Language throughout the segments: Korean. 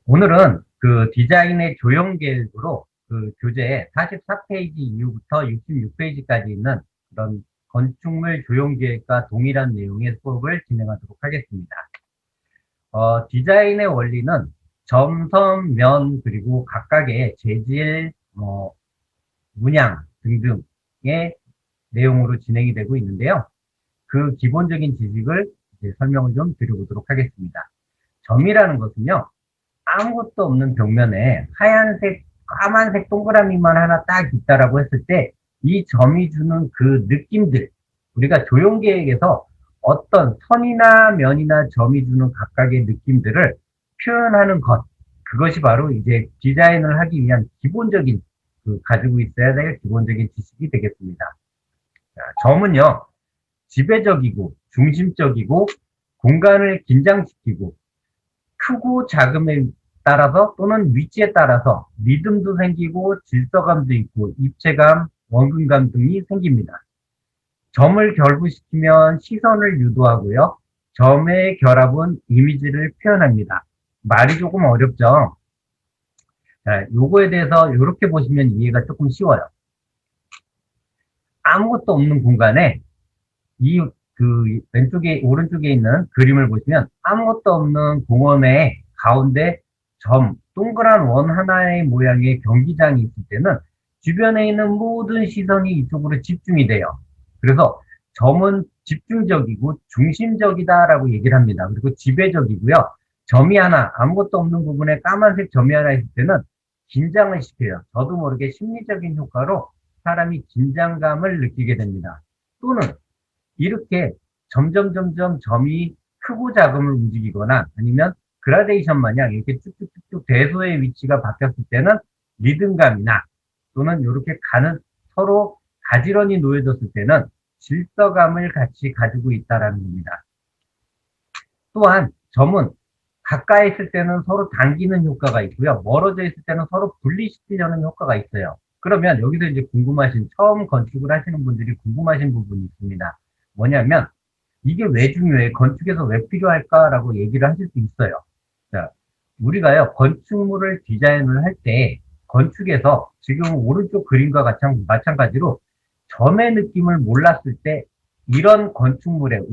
오늘은 그 디자인의 조형 계획으로 그 교재 44페이지 이후부터 66페이지까지 있는 그런 건축물 조형 계획과 동일한 내용의 수업을 진행하도록 하겠습니다. 디자인의 원리는 점, 선, 면, 그리고 각각의 재질, 문양 등등의 내용으로 진행이 되고 있는데요. 그 기본적인 지식을 이제 설명을 좀 드려보도록 하겠습니다. 점이라는 것은요, 아무것도 없는 벽면에 하얀색, 까만색 동그라미만 하나 딱 있다라고 했을 때, 이 점이 주는 그 느낌들, 우리가 조형계획에서 어떤 선이나 면이나 점이 주는 각각의 느낌들을 표현하는 것, 그것이 바로 이제 디자인을 하기 위한 기본적인, 가지고 있어야 될 기본적인 지식이 되겠습니다. 자, 점은요, 지배적이고, 중심적이고, 공간을 긴장시키고, 크고 작음에 따라서 또는 위치에 따라서 리듬도 생기고 질서감도 있고 입체감, 원근감 등이 생깁니다. 점을 결부시키면 시선을 유도하고요. 점의 결합은 이미지를 표현합니다. 말이 조금 어렵죠? 자, 요거에 대해서 이렇게 보시면 이해가 조금 쉬워요. 아무것도 없는 공간에 왼쪽에, 오른쪽에 있는 그림을 보시면 아무것도 없는 공원의 가운데 동그란 원 하나의 모양의 경기장이 있을 때는 주변에 있는 모든 시선이 이쪽으로 집중이 돼요. 그래서 점은 집중적이고 중심적이다라고 얘기를 합니다. 그리고 지배적이고요. 점이 하나, 아무것도 없는 부분에 까만색 점이 하나 있을 때는 긴장을 시켜요. 저도 모르게 심리적인 효과로 사람이 긴장감을 느끼게 됩니다. 또는 이렇게 점점 점이 크고 작음을 움직이거나 아니면 그라데이션 마냥 이렇게 쭉쭉쭉쭉 대소의 위치가 바뀌었을 때는 리듬감이나 또는 이렇게 서로 가지런히 놓여졌을 때는 질서감을 같이 가지고 있다라는 겁니다. 또한 점은 가까이 있을 때는 서로 당기는 효과가 있고요. 멀어져 있을 때는 서로 분리시키려는 효과가 있어요. 그러면 여기서 이제 처음 건축을 하시는 분들이 궁금하신 부분이 있습니다. 뭐냐면 이게 왜 중요해? 건축에서 왜 필요할까라고 얘기를 하실 수 있어요. 자, 우리가요, 건축물을 디자인을 할 때, 건축에서 지금 오른쪽 그림과 마찬가지로 점의 느낌을 몰랐을 때, 이런 건축물의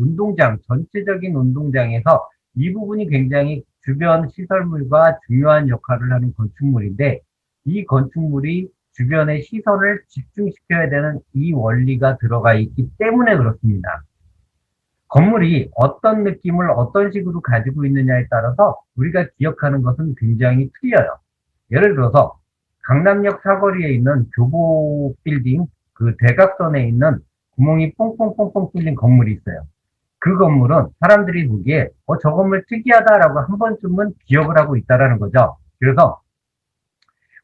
전체적인 운동장에서 이 부분이 굉장히 주변 시설물과 중요한 역할을 하는 건축물인데, 이 건축물이 주변의 시선을 집중시켜야 되는 이 원리가 들어가 있기 때문에 그렇습니다. 건물이 어떤 느낌을 어떤 식으로 가지고 있느냐에 따라서 우리가 기억하는 것은 굉장히 틀려요. 예를 들어서 강남역 사거리에 있는 교보 빌딩 그 대각선에 있는 구멍이 뽕뽕뽕뽕 뚫린 건물이 있어요. 그 건물은 사람들이 보기에 저 건물 특이하다라고 한 번쯤은 기억을 하고 있다라는 거죠. 그래서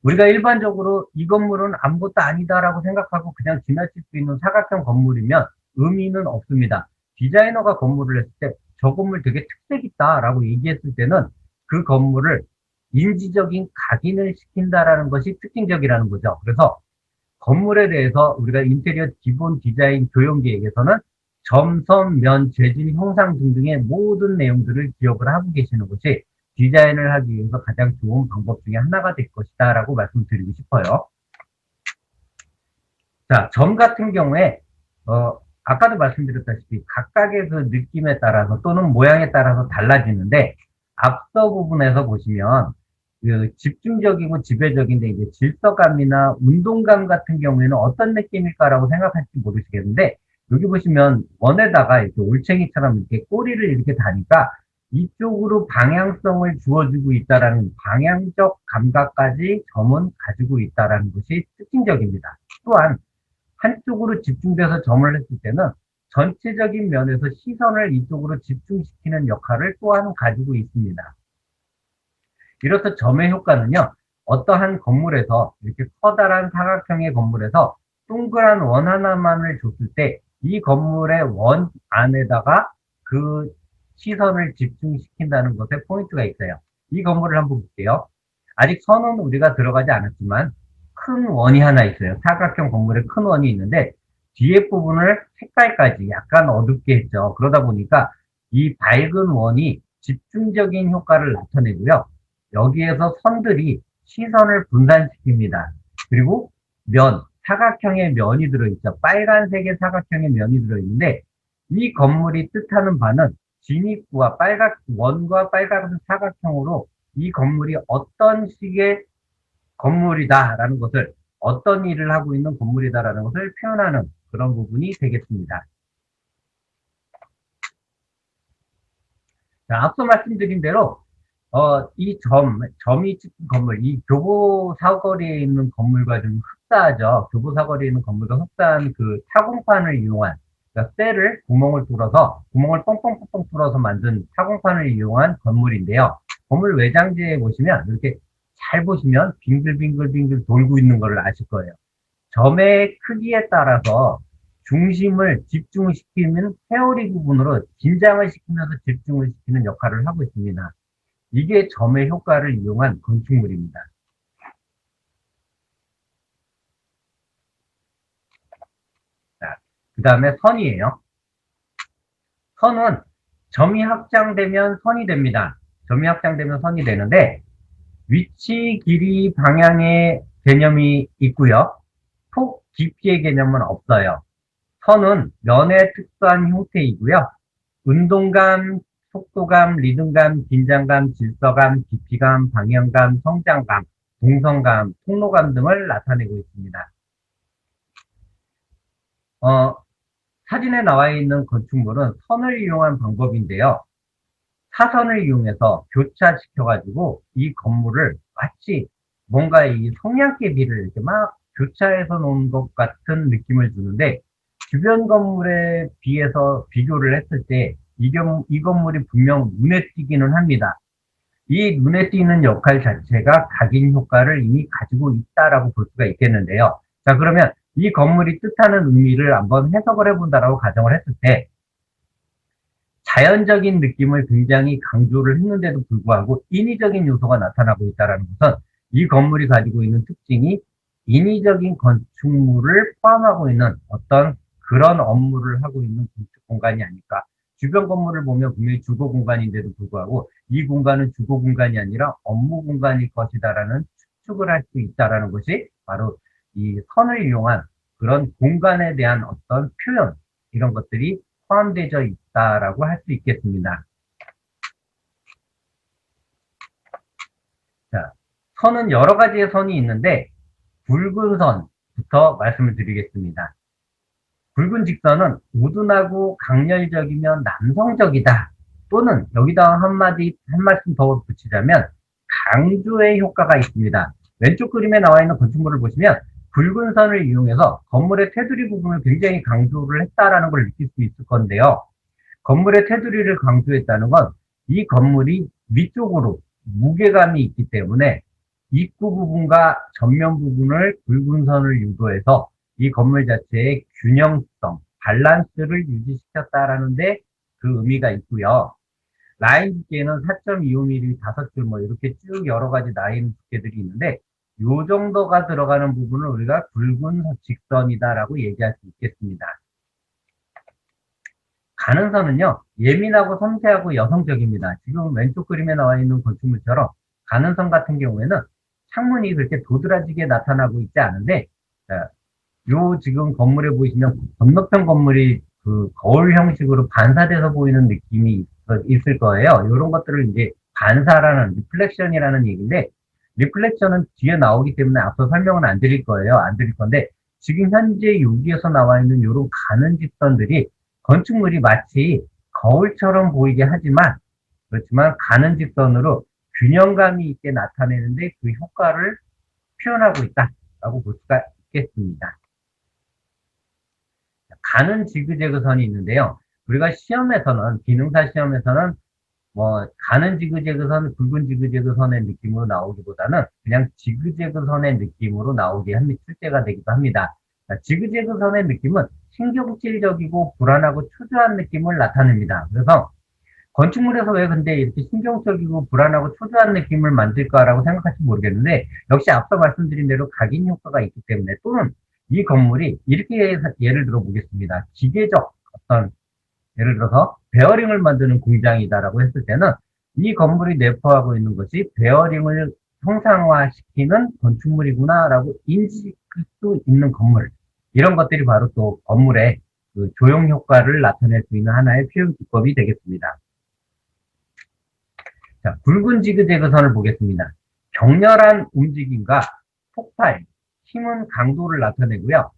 우리가 일반적으로 이 건물은 아무것도 아니다라고 생각하고 그냥 지나칠 수 있는 사각형 건물이면 의미는 없습니다. 디자이너가 건물을 했을 때 저 건물 되게 특색 있다라고 얘기했을 때는 그 건물을 인지적인 각인을 시킨다라는 것이 특징적이라는 거죠. 그래서 건물에 대해서 우리가 인테리어 기본 디자인 조형 계획에서는 점, 선, 면, 재질, 형상 등등의 모든 내용들을 기억을 하고 계시는 것이 디자인을 하기 위해서 가장 좋은 방법 중에 하나가 될 것이다 라고 말씀드리고 싶어요. 자, 점 같은 경우에 아까도 말씀드렸다시피 각각의 그 느낌에 따라서 또는 모양에 따라서 달라지는데 앞서 부분에서 보시면 그 집중적이고 지배적인데 이제 질서감이나 운동감 같은 경우에는 어떤 느낌일까라고 생각할지 모르시겠는데 여기 보시면 원에다가 이렇게 올챙이처럼 이렇게 꼬리를 이렇게 다니까 이쪽으로 방향성을 주어주고 있다라는 방향적 감각까지 점은 가지고 있다라는 것이 특징적입니다. 또한 한쪽으로 집중돼서 점을 했을 때는 전체적인 면에서 시선을 이쪽으로 집중시키는 역할을 또한 가지고 있습니다. 이로써 점의 효과는요, 어떠한 건물에서 이렇게 커다란 사각형의 건물에서 동그란 원 하나만을 줬을 때 이 건물의 원 안에다가 그 시선을 집중시킨다는 것에 포인트가 있어요. 이 건물을 한번 볼게요. 아직 선은 우리가 들어가지 않았지만 큰 원이 하나 있어요. 사각형 건물에 큰 원이 있는데 뒤에 부분을 색깔까지 약간 어둡게 했죠. 그러다 보니까 이 밝은 원이 집중적인 효과를 나타내고요. 여기에서 선들이 시선을 분산시킵니다. 그리고 사각형의 면이 들어있죠. 빨간색의 사각형의 면이 들어있는데 이 건물이 뜻하는 바는 진입구와 원과 빨간 사각형으로 이 건물이 어떤 식의 건물이다라는 것을, 어떤 일을 하고 있는 건물이다라는 것을 표현하는 그런 부분이 되겠습니다. 자, 앞서 말씀드린 대로 이 점이 찍힌 건물, 이 교보 사거리에 있는 건물과 좀 흡사하죠. 교보 사거리에 있는 건물과 흡사한 그 타공판을 이용한, 그러니까 쇠를 구멍을 뻥뻥뻥뻥 뚫어서 만든 타공판을 이용한 건물인데요. 건물 외장지에 보시면 이렇게 잘 보시면 빙글빙글빙글 돌고 있는 것을 아실 거예요. 점의 크기에 따라서 중심을 집중시키는 회오리 부분으로 긴장을 시키면서 집중을 시키는 역할을 하고 있습니다. 이게 점의 효과를 이용한 건축물입니다. 그 다음에 선이에요. 선은 점이 확장되면 선이 됩니다. 점이 확장되면 선이 되는데 위치, 길이, 방향의 개념이 있고요. 폭, 깊이의 개념은 없어요. 선은 면의 특수한 형태이고요. 운동감, 속도감, 리듬감, 긴장감, 질서감, 깊이감, 방향감, 성장감, 동성감, 통로감 등을 나타내고 있습니다. 사진에 나와 있는 건축물은 선을 이용한 방법인데요. 사선을 이용해서 교차시켜가지고 이 건물을 마치 뭔가 이 성냥개비를 이렇게 막 교차해서 놓은 것 같은 느낌을 주는데, 주변 건물에 비해서 비교를 했을 때 이 건물이 분명 눈에 띄기는 합니다. 이 눈에 띄는 역할 자체가 각인 효과를 이미 가지고 있다라고 볼 수가 있겠는데요. 자, 그러면 이 건물이 뜻하는 의미를 한번 해석을 해본다라고 가정을 했을 때, 자연적인 느낌을 굉장히 강조를 했는데도 불구하고 인위적인 요소가 나타나고 있다는 것은 이 건물이 가지고 있는 특징이 인위적인 건축물을 포함하고 있는 어떤 그런 업무를 하고 있는 건축 공간이 아닐까. 주변 건물을 보면 분명히 주거 공간인데도 불구하고 이 공간은 주거 공간이 아니라 업무 공간일 것이다라는 추측을 할 수 있다는 것이 바로 이 선을 이용한 그런 공간에 대한 어떤 표현, 이런 것들이 포함되어 있다라고 할 수 있겠습니다. 자, 선은 여러 가지의 선이 있는데 굵은 선부터 말씀을 드리겠습니다. 굵은 직선은 우둔하고 강렬적이면 남성적이다. 또는 여기다 한 말씀 더 붙이자면 강조의 효과가 있습니다. 왼쪽 그림에 나와 있는 건축물을 보시면 굵은 선을 이용해서 건물의 테두리 부분을 굉장히 강조를 했다라는 걸 느낄 수 있을 건데요. 건물의 테두리를 강조했다는 건 이 건물이 위쪽으로 무게감이 있기 때문에 입구 부분과 전면 부분을 굵은 선을 유도해서 이 건물 자체의 균형성, 밸런스를 유지시켰다라는 데 그 의미가 있고요. 라인 두께는 4.25mm 5줄 뭐 이렇게 쭉 여러 가지 라인 두께들이 있는데 요 정도가 들어가는 부분을 우리가 굵은 직선이다라고 얘기할 수 있겠습니다. 가는 선은요, 예민하고 섬세하고 여성적입니다. 지금 왼쪽 그림에 나와 있는 건축물처럼 가는 선 같은 경우에는 창문이 그렇게 도드라지게 나타나고 있지 않은데, 요 지금 건물에 보시면 건너편 건물이 그 거울 형식으로 반사돼서 보이는 느낌이 있을 거예요. 이런 것들을 이제 반사라는, 리플렉션이라는 얘기인데, 리플렉션은 뒤에 나오기 때문에 앞서 설명은 안 드릴 거예요. 안 드릴 건데, 지금 현재 여기에서 나와 있는 이런 가는 직선들이 건축물이 마치 거울처럼 보이게 하지만, 그렇지만 가는 직선으로 균형감이 있게 나타내는데 그 효과를 표현하고 있다라고 볼 수가 있겠습니다. 가는 지그재그 선이 있는데요. 우리가 시험에서는, 기능사 시험에서는 가는 지그재그 선, 굵은 지그재그 선의 느낌으로 나오기보다는 그냥 지그재그 선의 느낌으로 나오게 출제가 되기도 합니다. 지그재그 선의 느낌은 신경질적이고 불안하고 초조한 느낌을 나타냅니다. 그래서 건축물에서 왜 근데 이렇게 신경적이고 불안하고 초조한 느낌을 만들까라고 생각할지 모르겠는데, 역시 앞서 말씀드린 대로 각인 효과가 있기 때문에, 또는 이 건물이 이렇게 예를 들어 보겠습니다. 기계적 어떤, 예를 들어서 베어링을 만드는 공장이다라고 했을 때는 이 건물이 내포하고 있는 것이 베어링을 형상화시키는 건축물이구나라고 인식할 수 있는 건물. 이런 것들이 바로 또 건물의 그 조형 효과를 나타낼 수 있는 하나의 표현 기법이 되겠습니다. 자, 굵은 지그재그 선을 보겠습니다. 격렬한 움직임과 폭발, 힘은 강도를 나타내고요.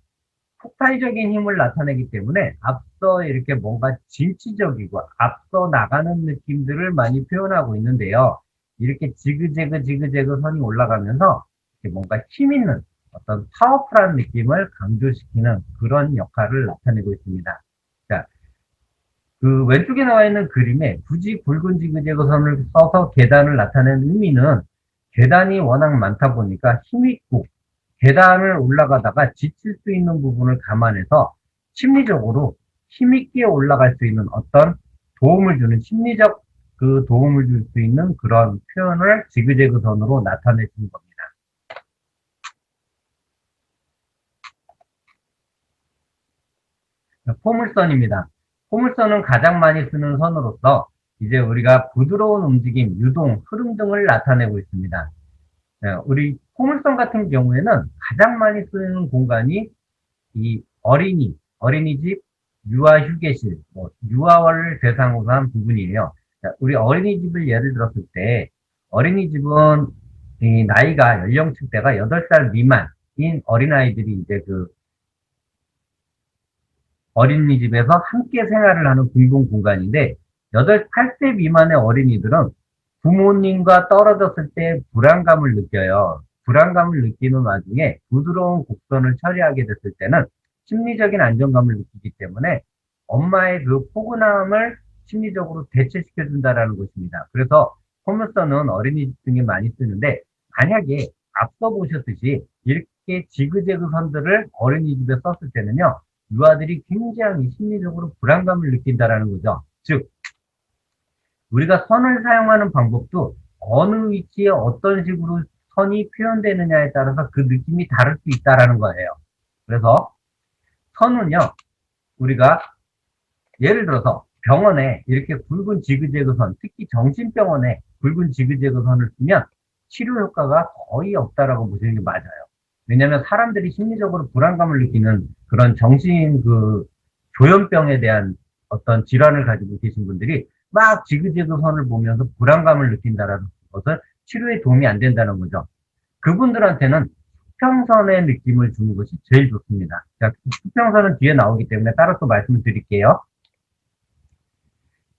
폭발적인 힘을 나타내기 때문에 앞서 이렇게 뭔가 진취적이고 앞서 나가는 느낌들을 많이 표현하고 있는데요. 이렇게 지그재그 선이 올라가면서 이렇게 뭔가 힘 있는 어떤 파워풀한 느낌을 강조시키는 그런 역할을 나타내고 있습니다. 자, 그 왼쪽에 나와 있는 그림에 굳이 굵은 지그재그 선을 써서 계단을 나타내는 의미는 계단이 워낙 많다 보니까 힘있고 계단을 올라가다가 지칠 수 있는 부분을 감안해서 심리적으로 힘있게 올라갈 수 있는 어떤 도움을 주는 심리적 그 도움을 줄 수 있는 그런 표현을 지그재그 선으로 나타내 준 겁니다. 포물선입니다. 포물선은 가장 많이 쓰는 선으로서 이제 우리가 부드러운 움직임, 유동, 흐름 등을 나타내고 있습니다. 우리 포물선 같은 경우에는 가장 많이 쓰는 공간이 이 어린이집, 유아휴게실, 유아원을 대상으로 한 부분이에요. 자, 우리 어린이집을 예를 들었을 때, 어린이집은 이 나이가, 연령층대가 8살 미만인 어린아이들이 이제 그 어린이집에서 함께 생활을 하는 공공 공간인데, 8세 미만의 어린이들은 부모님과 떨어졌을 때 불안감을 느껴요. 불안감을 느끼는 와중에 부드러운 곡선을 처리하게 됐을 때는 심리적인 안정감을 느끼기 때문에 엄마의 그 포근함을 심리적으로 대체시켜 준다라는 것입니다. 그래서 포물선은 어린이집 등에 많이 쓰는데 만약에 앞서 보셨듯이 이렇게 지그재그 선들을 어린이집에 썼을 때는요. 유아들이 굉장히 심리적으로 불안감을 느낀다라는 거죠. 즉 우리가 선을 사용하는 방법도 어느 위치에 어떤 식으로 선이 표현되느냐에 따라서 그 느낌이 다를 수 있다라는 거예요. 그래서 선은요, 우리가 예를 들어서 병원에 이렇게 굵은 지그재그 선, 특히 정신병원에 굵은 지그재그 선을 쓰면 치료 효과가 거의 없다라고 보시는 게 맞아요. 왜냐하면 사람들이 심리적으로 불안감을 느끼는 그런 정신 그 조현병에 대한 어떤 질환을 가지고 계신 분들이 막 지그재그 선을 보면서 불안감을 느낀다라는 것은 치료에 도움이 안 된다는 거죠. 그분들한테는 수평선의 느낌을 주는 것이 제일 좋습니다. 자, 수평선은 뒤에 나오기 때문에 따로 또 말씀을 드릴게요.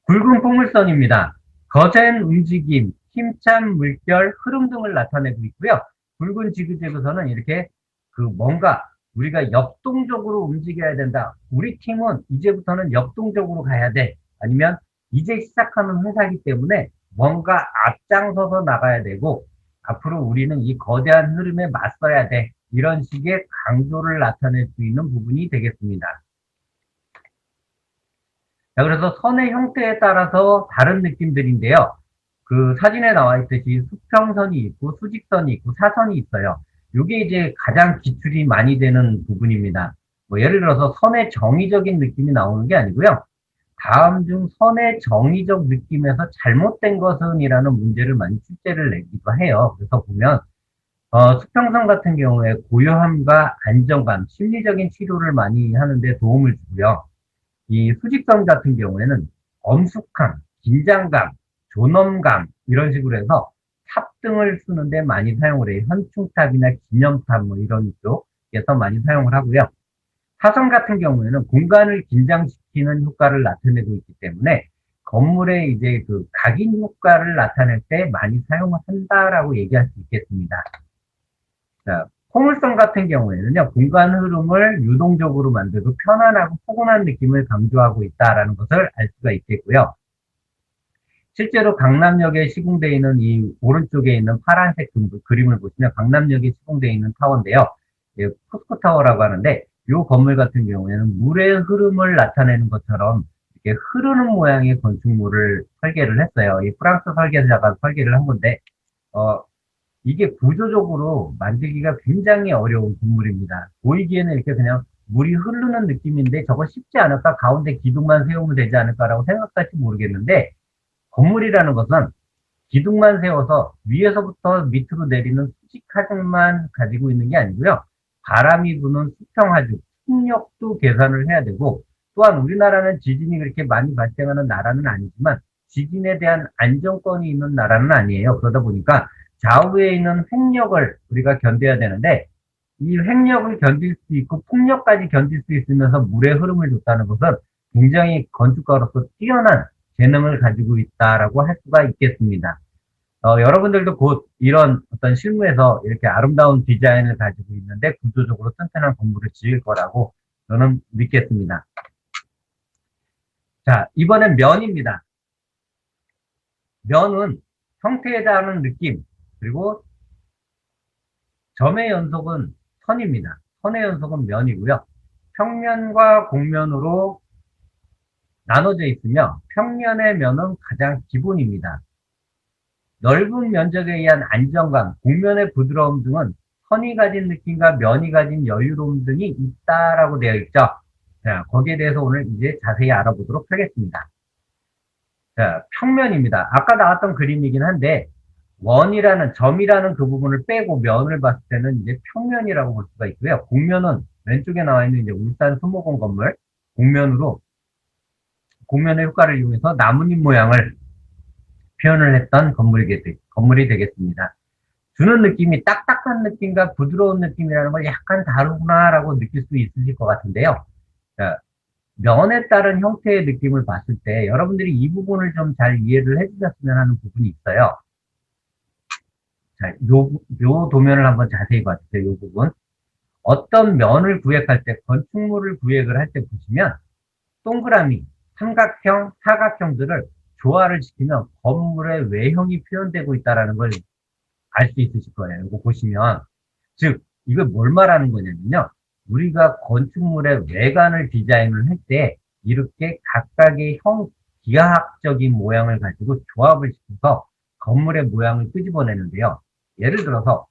굵은 포물선입니다. 거센 움직임, 힘찬 물결, 흐름 등을 나타내고 있고요. 굵은 지그재그선은 이렇게 그 뭔가 우리가 역동적으로 움직여야 된다. 우리 팀은 이제부터는 역동적으로 가야 돼. 아니면 이제 시작하는 회사이기 때문에 뭔가 앞장서서 나가야 되고 앞으로 우리는 이 거대한 흐름에 맞서야 돼. 이런 식의 강조를 나타낼 수 있는 부분이 되겠습니다. 자, 그래서 선의 형태에 따라서 다른 느낌들인데요. 그 사진에 나와 있듯이 수평선이 있고 수직선이 있고 사선이 있어요. 이게 이제 가장 기출이 많이 되는 부분입니다. 뭐 예를 들어서 선의 정의적인 느낌이 나오는 게 아니고요. 다음 중 선의 정의적 느낌에서 잘못된 것은 이라는 문제를 많이 출제를 내기도 해요. 그래서 보면 수평선 같은 경우에 고요함과 안정감, 심리적인 치료를 많이 하는데 도움을 주고요. 이 수직선 같은 경우에는 엄숙함, 긴장감, 존엄감 이런 식으로 해서 탑 등을 쓰는데 많이 사용을 해요. 현충탑이나 기념탑 뭐 이런 쪽에서 많이 사용을 하고요. 사선 같은 경우에는 공간을 긴장시키는 효과를 나타내고 있기 때문에 건물의 이제 그 각인 효과를 나타낼 때 많이 사용한다라고 얘기할 수 있겠습니다. 자, 포물선 같은 경우에는요, 공간 흐름을 유동적으로 만들고 편안하고 포근한 느낌을 강조하고 있다라는 것을 알 수가 있겠고요. 실제로 강남역에 시공되어 있는 이 오른쪽에 있는 파란색 그림을 보시면 강남역에 시공되어 있는 타워인데요. 예, 포스코타워라고 하는데 이 건물 같은 경우에는 물의 흐름을 나타내는 것처럼 이렇게 흐르는 모양의 건축물을 설계를 했어요. 이 프랑스 설계자가 설계를 한 건데 이게 구조적으로 만들기가 굉장히 어려운 건물입니다. 보이기에는 이렇게 그냥 물이 흐르는 느낌인데 저거 쉽지 않을까? 가운데 기둥만 세우면 되지 않을까라고 생각할지 모르겠는데 건물이라는 것은 기둥만 세워서 위에서부터 밑으로 내리는 수직 하중만 가지고 있는 게 아니고요. 바람이 부는 수평 하중, 풍력도 계산을 해야 되고, 또한 우리나라는 지진이 그렇게 많이 발생하는 나라는 아니지만 지진에 대한 안정권이 있는 나라는 아니에요. 그러다 보니까 좌우에 있는 횡력을 우리가 견뎌야 되는데, 이 횡력을 견딜 수 있고 풍력까지 견딜 수 있으면서 물의 흐름을 줬다는 것은 굉장히 건축가로서 뛰어난 재능을 가지고 있다라고 할 수가 있겠습니다. 여러분들도 곧 이런 어떤 실무에서 이렇게 아름다운 디자인을 가지고 있는데 구조적으로 튼튼한 건물을 지을 거라고 저는 믿겠습니다. 자, 이번엔 면입니다. 면은 형태에 따른 느낌, 그리고 점의 연속은 선입니다. 선의 연속은 면이고요. 평면과 곡면으로 나눠져 있으며 평면의 면은 가장 기본입니다. 넓은 면적에 의한 안정감, 곡면의 부드러움 등은 선이 가진 느낌과 면이 가진 여유로움 등이 있다라고 되어 있죠. 자, 거기에 대해서 오늘 이제 자세히 알아보도록 하겠습니다. 자, 평면입니다. 아까 나왔던 그림이긴 한데 원이라는 점이라는 그 부분을 빼고 면을 봤을 때는 이제 평면이라고 볼 수가 있고요. 곡면은 왼쪽에 나와 있는 이제 울산 수목원 건물 곡면으로 곡면의 효과를 이용해서 나뭇잎 모양을 표현을 했던 건물이 되겠습니다. 주는 느낌이 딱딱한 느낌과 부드러운 느낌이라는 걸 약간 다르구나라고 느낄 수 있으실 것 같은데요. 자, 면에 따른 형태의 느낌을 봤을 때 여러분들이 이 부분을 좀 잘 이해를 해주셨으면 하는 부분이 있어요. 자, 요 도면을 한번 자세히 봐주세요. 요 부분. 어떤 면을 구획할 때, 건축물을 구획을 할 때 보시면 동그라미, 삼각형, 사각형들을 조화를 시키면 건물의 외형이 표현되고 있다는 걸 알 수 있으실 거예요. 이거 보시면. 즉, 이걸 뭘 말하는 거냐면요. 우리가 건축물의 외관을 디자인을 할 때 이렇게 각각의 기하학적인 모양을 가지고 조합을 시켜서 건물의 모양을 끄집어내는데요. 예를 들어서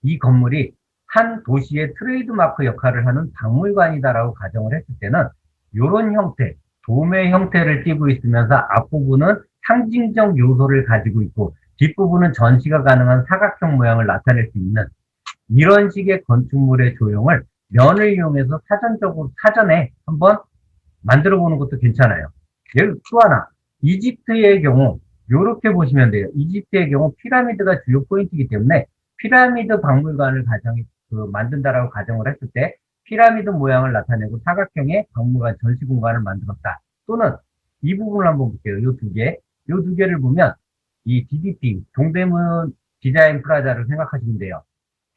이 건물이 한 도시의 트레이드마크 역할을 하는 박물관이다라고 가정을 했을 때는 이런 형태, 도매 형태를 띠고 있으면서 앞부분은 상징적 요소를 가지고 있고 뒷부분은 전시가 가능한 사각형 모양을 나타낼 수 있는 이런 식의 건축물의 조형을 면을 이용해서 사전에 한번 만들어 보는 것도 괜찮아요. 예를 또 하나, 이집트의 경우 이렇게 보시면 돼요. 이집트의 경우 피라미드가 주요 포인트이기 때문에 피라미드 박물관을 만든다라고 가정을 했을 때 피라미드 모양을 나타내고 사각형의 박물관 전시 공간을 만들었다. 또는 이 부분을 한번 볼게요. 이 두 개를 보면 이 DDP, 동대문 디자인 프라자를 생각하시면 돼요.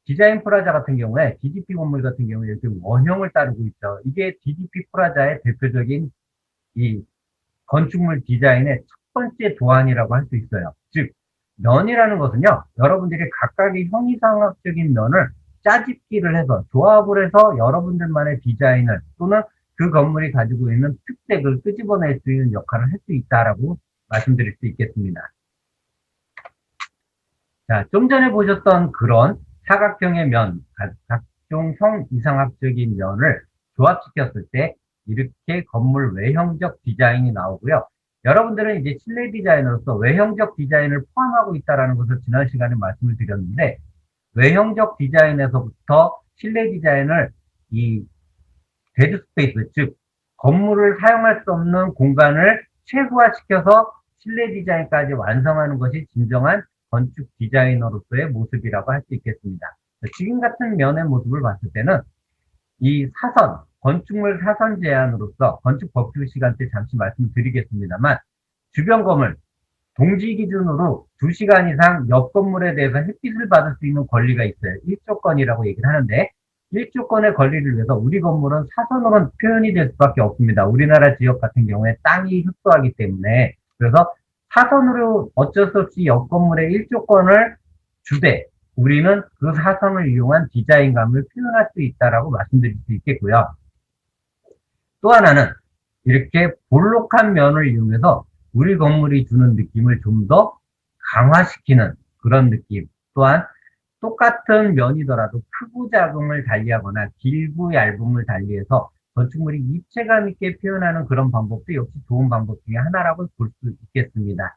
디자인 프라자 같은 경우에 DDP 건물 같은 경우에 이렇게 원형을 따르고 있죠. 이게 DDP 프라자의 대표적인 이 건축물 디자인의 첫 번째 도안이라고 할 수 있어요. 즉 면이라는 것은요. 여러분들이 각각의 형이상학적인 면을 짜집기를 해서 조합을 해서 여러분들만의 디자인을 또는 그 건물이 가지고 있는 특색을 끄집어낼 수 있는 역할을 할 수 있다라고 말씀드릴 수 있겠습니다. 자, 좀 전에 보셨던 그런 사각형의 면, 각종 형 이상학적인 면을 조합시켰을 때 이렇게 건물 외형적 디자인이 나오고요. 여러분들은 이제 실내 디자이너로서 외형적 디자인을 포함하고 있다는 것을 지난 시간에 말씀을 드렸는데 외형적 디자인에서부터 실내 디자인을 이 데드 스페이스, 즉 건물을 사용할 수 없는 공간을 최소화시켜서 실내 디자인까지 완성하는 것이 진정한 건축 디자이너로서의 모습이라고 할 수 있겠습니다. 지금 같은 면의 모습을 봤을 때는 이 건축물 사선 제한으로서 건축 법규 시간 때 잠시 말씀드리겠습니다만 주변 건물 동지 기준으로 2시간 이상 옆 건물에 대해서 햇빛을 받을 수 있는 권리가 있어요. 1조건이라고 얘기를 하는데 1조건의 권리를 위해서 우리 건물은 사선으로는 표현이 될 수밖에 없습니다. 우리나라 지역 같은 경우에 땅이 협소하기 때문에 그래서 사선으로 어쩔 수 없이 옆 건물의 1조건을 주되 우리는 그 사선을 이용한 디자인감을 표현할 수 있다라고 말씀드릴 수 있겠고요. 또 하나는 이렇게 볼록한 면을 이용해서 우리 건물이 주는 느낌을 좀 더 강화시키는 그런 느낌. 또한 똑같은 면이더라도 크고 작음을 달리하거나 길고 얇음을 달리해서 건축물이 입체감 있게 표현하는 그런 방법도 역시 좋은 방법 중에 하나라고 볼 수 있겠습니다.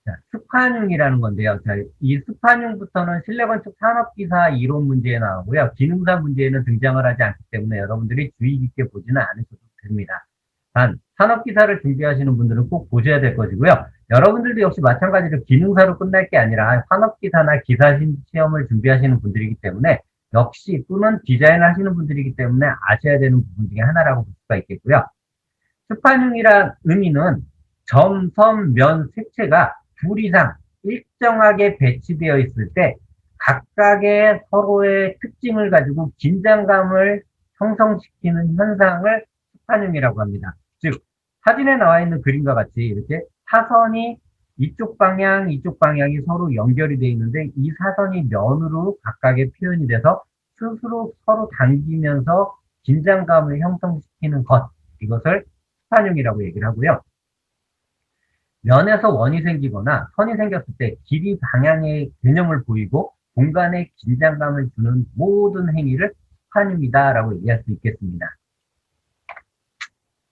자, 스파융이라는 건데요. 자, 이 스파융부터는 실내건축 산업기사 이론 문제에 나오고요. 기능사 문제에는 등장을 하지 않기 때문에 여러분들이 주의 깊게 보지는 않으셔도 됩니다. 단, 산업기사를 준비하시는 분들은 꼭 보셔야 될 것이고요. 여러분들도 역시 마찬가지로 기능사로 끝날 게 아니라 산업기사나 기사 시험을 준비하시는 분들이기 때문에 역시 또는 디자인을 하시는 분들이기 때문에 아셔야 되는 부분 중에 하나라고 볼 수가 있겠고요. 스파융이란 의미는 점, 선, 면, 색채가 둘 이상 일정하게 배치되어 있을 때 각각의 서로의 특징을 가지고 긴장감을 형성시키는 현상을 스파융이라고 합니다. 즉, 사진에 나와 있는 그림과 같이 이렇게 사선이 이쪽 방향, 이쪽 방향이 서로 연결이 되어 있는데 이 사선이 면으로 각각의 표현이 돼서 스스로 서로 당기면서 긴장감을 형성시키는 것, 이것을 스파융이라고 얘기를 하고요. 면에서 원이 생기거나 선이 생겼을 때 길이 방향의 개념을 보이고 공간에 긴장감을 주는 모든 행위를 스파융이다라고 얘기할 수 있겠습니다.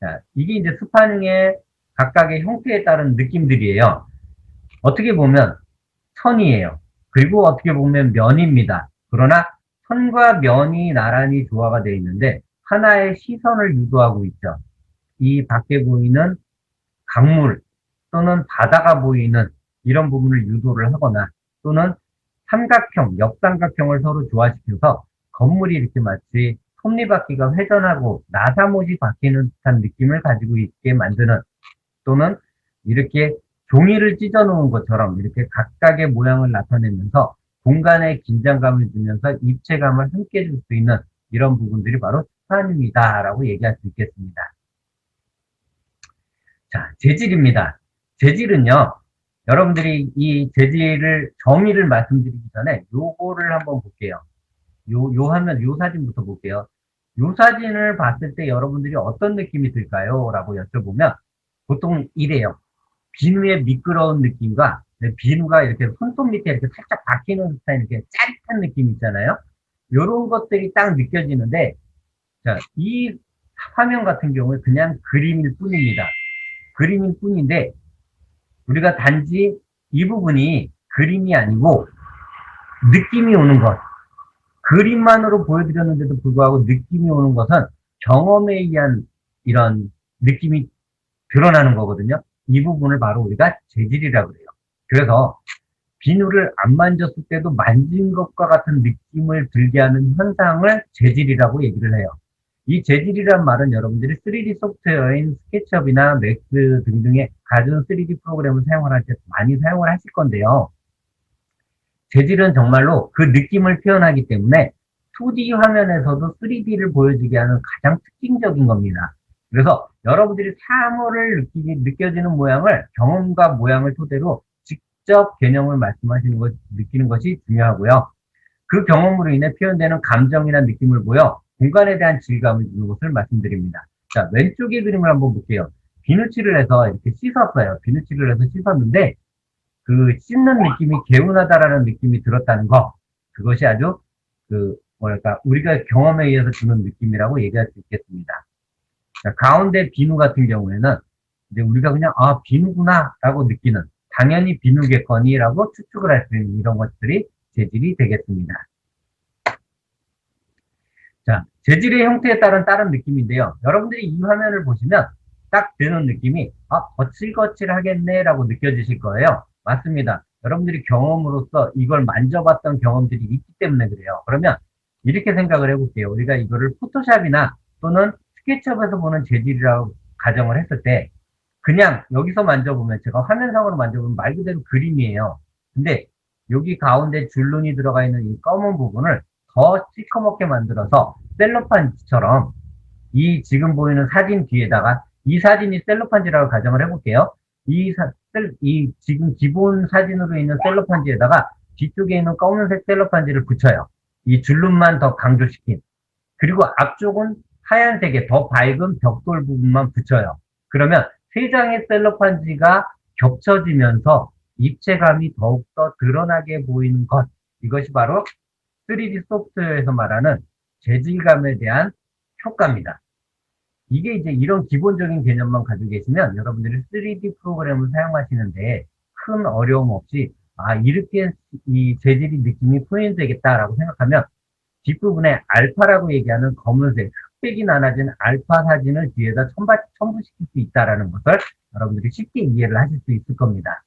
자, 이게 이제 스파융의 각각의 형태에 따른 느낌들이에요. 어떻게 보면 선이에요. 그리고 어떻게 보면 면입니다. 그러나 선과 면이 나란히 조화가 되어 있는데 하나의 시선을 유도하고 있죠. 이 밖에 보이는 강물 또는 바다가 보이는 이런 부분을 유도를 하거나 또는 삼각형, 역삼각형을 서로 조화시켜서 건물이 이렇게 마치 톱니바퀴가 회전하고 나사못이 바뀌는 듯한 느낌을 가지고 있게 만드는 또는 이렇게 종이를 찢어 놓은 것처럼 이렇게 각각의 모양을 나타내면서 공간에 긴장감을 주면서 입체감을 함께 줄 수 있는 이런 부분들이 바로 스파융이다라고 얘기할 수 있겠습니다. 자, 재질입니다. 재질은요, 여러분들이 이 재질을, 정의를 말씀드리기 전에 요거를 한번 볼게요. 요 사진부터 볼게요. 요 사진을 봤을 때 여러분들이 어떤 느낌이 들까요? 라고 여쭤보면 보통 이래요. 비누의 미끄러운 느낌과 비누가 이렇게 손톱 밑에 이렇게 살짝 박히는 듯한 이렇게 짜릿한 느낌 있잖아요. 요런 것들이 딱 느껴지는데, 자, 이 화면 같은 경우에 그냥 그림일 뿐입니다. 그림일 뿐인데, 우리가 단지 이 부분이 그림이 아니고 느낌이 오는 것. 그림만으로 보여드렸는데도 불구하고 느낌이 오는 것은 경험에 의한 이런 느낌이 드러나는 거거든요. 이 부분을 바로 우리가 재질이라고 그래요. 그래서 비누를 안 만졌을 때도 만진 것과 같은 느낌을 들게 하는 현상을 재질이라고 얘기를 해요. 이 재질이란 말은 여러분들이 3D 소프트웨어인 스케치업이나 맥스 등등의 가전 3D 프로그램을 사용을 할 때 많이 사용을 하실 건데요. 재질은 정말로 그 느낌을 표현하기 때문에 2D 화면에서도 3D를 보여주게 하는 가장 특징적인 겁니다. 그래서 여러분들이 사물을 느껴지는 모양을 경험과 모양을 토대로 직접 개념을 말씀하시는 것, 느끼는 것이 중요하고요. 그 경험으로 인해 표현되는 감정이나 느낌을 보여 공간에 대한 질감을 주는 것을 말씀드립니다. 자, 왼쪽의 그림을 한번 볼게요. 비누칠을 해서 이렇게 씻었어요. 비누칠을 해서 씻었는데 그 씻는 느낌이 개운하다라는 느낌이 들었다는 거, 그것이 아주 그 뭐랄까 우리가 경험에 의해서 주는 느낌이라고 얘기할 수 있겠습니다. 자, 가운데 비누 같은 경우에는 이제 우리가 그냥 아 비누구나라고 느끼는, 당연히 비누겠거니라고 추측을 할 수 있는 이런 것들이 재질이 되겠습니다. 자, 재질의 형태에 따른 다른 느낌인데요. 여러분들이 이 화면을 보시면 딱 드는 느낌이 아 거칠거칠하겠네라고 느껴지실 거예요. 맞습니다. 여러분들이 경험으로서 이걸 만져봤던 경험들이 있기 때문에 그래요. 그러면 이렇게 생각을 해볼게요. 우리가 이거를 포토샵이나 또는 스케치업에서 보는 재질이라고 가정을 했을 때 그냥 여기서 만져보면, 제가 화면상으로 만져보면 말 그대로 그림이에요. 근데 여기 가운데 줄눈이 들어가 있는 이 검은 부분을 더 시커멓게 만들어서 셀로판지처럼, 이 지금 보이는 사진 뒤에다가 이 사진이 셀로판지라고 가정을 해볼게요. 이 지금 기본 사진으로 있는 셀로판지에다가 뒤쪽에 있는 검은색 셀로판지를 붙여요. 이 줄눈만 더 강조시킨. 그리고 앞쪽은 하얀색의 더 밝은 벽돌 부분만 붙여요. 그러면 세 장의 셀로판지가 겹쳐지면서 입체감이 더욱더 드러나게 보이는 것. 이것이 바로 3D 소프트웨어에서 말하는 재질감에 대한 효과입니다. 이게 이제 이런 기본적인 개념만 가지고 계시면 여러분들이 3D 프로그램을 사용하시는데 큰 어려움 없이 이렇게 이 재질이 느낌이 표현되겠다라고 생각하면 뒷부분에 알파라고 얘기하는 검은색 흑백이 나눠진 알파 사진을 뒤에다 첨부시킬 수 있다라는 것을 여러분들이 쉽게 이해를 하실 수 있을 겁니다.